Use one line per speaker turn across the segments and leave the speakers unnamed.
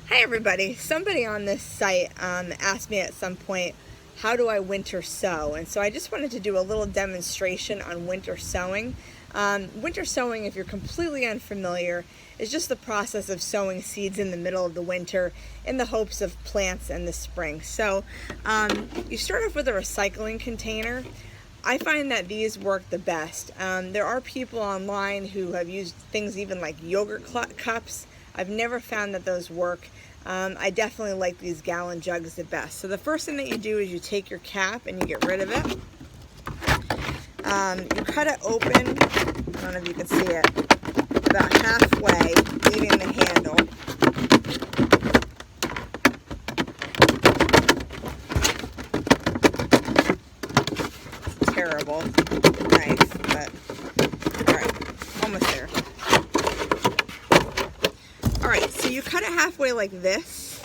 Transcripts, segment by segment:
Hi everybody. Somebody on this site asked me at some point, how do I winter sow? And so I just wanted to do a little demonstration on winter sowing. Winter sowing, if you're completely unfamiliar, is just the process of sowing seeds in the middle of the winter in the hopes of plants in the spring. So you start off with a recycling container. I find that these work the best. There are people online who have used things even like yogurt cups. I've never found that those work. I definitely like these gallon jugs the best. So the first thing that you do is you take your cap and you get rid of it. You cut it open, I don't know if you can see it, about halfway, leaving the handle. It's terrible knife, but alright, almost there. Alright, so you cut it halfway like this,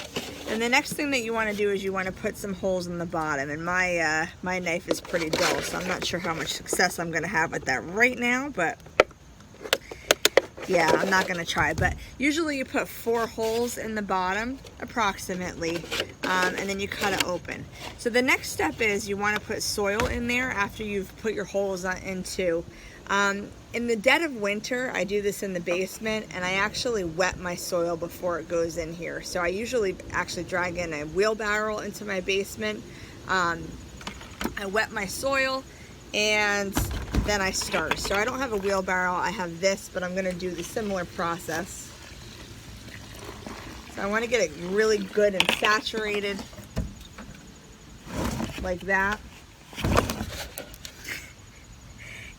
and the next thing that you want to do is you want to put some holes in the bottom, and my knife is pretty dull, so I'm not sure how much success I'm going to have with that right now, but yeah, I'm not going to try. But usually you put 4 holes in the bottom, approximately, and then you cut it open. So the next step is you want to put soil in there after you've put your holes into. In the dead of winter, I do this in the basement, and I actually wet my soil before it goes in here. So I usually actually drag in a wheelbarrow into my basement. I wet my soil, and then I start. So I don't have a wheelbarrow, I have this, but I'm gonna do the similar process. So I wanna get it really good and saturated, like that.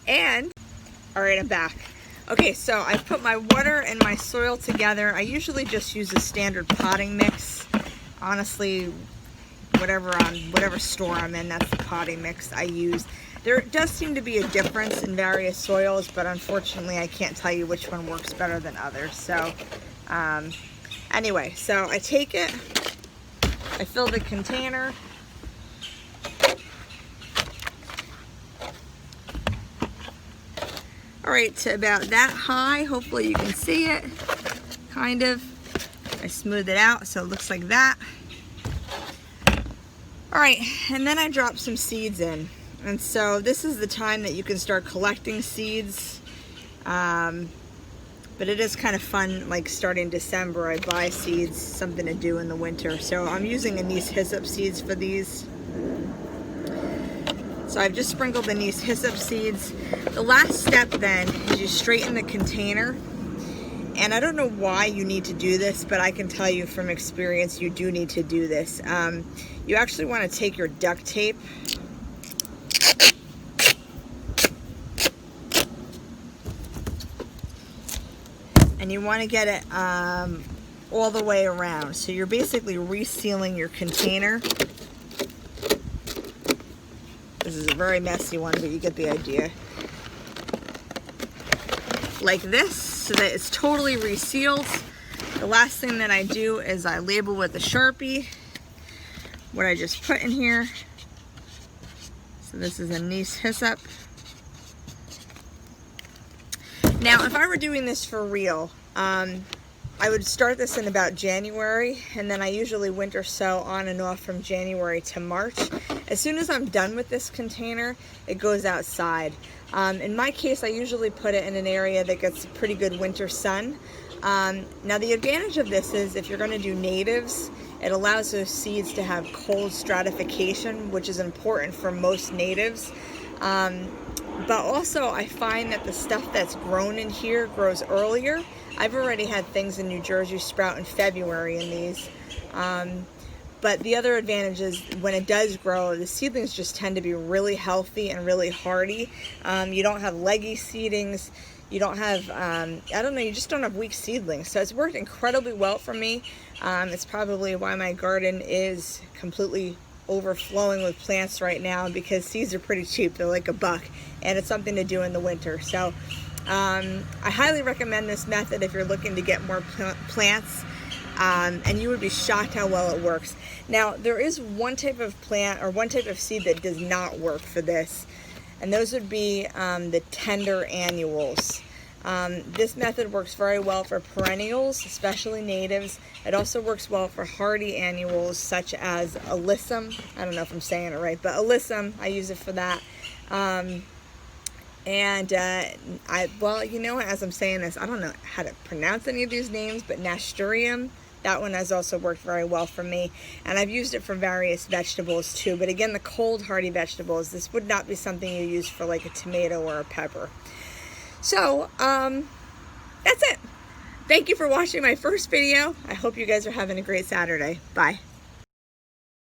And, all right, I'm back. Okay, so I put my water and my soil together. I usually just use a standard potting mix. Honestly, whatever store I'm in, that's the potting mix I use. There does seem to be a difference in various soils, but unfortunately I can't tell you which one works better than others. So anyway, so I take it, I fill the container. All right, to about that high, hopefully you can see it, kind of. I smooth it out so it looks like that. All right, and then I drop some seeds in. And so this is the time that you can start collecting seeds. But it is kind of fun, like starting December, I buy seeds, something to do in the winter. So I'm using anise hyssop seeds for these. So I've just sprinkled anise hyssop seeds. The last step then is you straighten the container. And I don't know why you need to do this, but I can tell you from experience you do need to do this. You actually want to take your duct tape and you want to get it all the way around. So you're basically resealing your container. This is a very messy one, but you get the idea. Like this, so that it's totally resealed. The last thing that I do is I label with a Sharpie what I just put in here. So this is anise hyssop. Now, if I were doing this for real, I would start this in about January, and then I usually winter sow on and off from January to March. As soon as I'm done with this container, it goes outside. In my case, I usually put it in an area that gets pretty good winter sun. Now, the advantage of this is if you're going to do natives, it allows those seeds to have cold stratification, which is important for most natives. But also, I find that the stuff that's grown in here grows earlier. I've already had things in New Jersey sprout in February in these. But the other advantage is when it does grow, the seedlings just tend to be really healthy and really hardy. You don't have leggy seedings. You don't have, I don't know, you just don't have weak seedlings. So it's worked incredibly well for me. It's probably why my garden is completely overflowing with plants right now, because seeds are pretty cheap. They're like $1, and it's something to do in the winter. So I highly recommend this method if you're looking to get more plants, and you would be shocked how well it works. Now, there is one type of plant or one type of seed that does not work for this, and those would be the tender annuals. This method works very well for perennials, especially natives. It also works well for hardy annuals such as alyssum. I don't know if I'm saying it right, but alyssum, I use it for that. Well, you know, as I'm saying this, I don't know how to pronounce any of these names, but nasturtium, that one has also worked very well for me. And I've used it for various vegetables too. But again, the cold hardy vegetables, this would not be something you use for like a tomato or a pepper. So, that's it. Thank you for watching my first video. I hope you guys are having a great Saturday. Bye.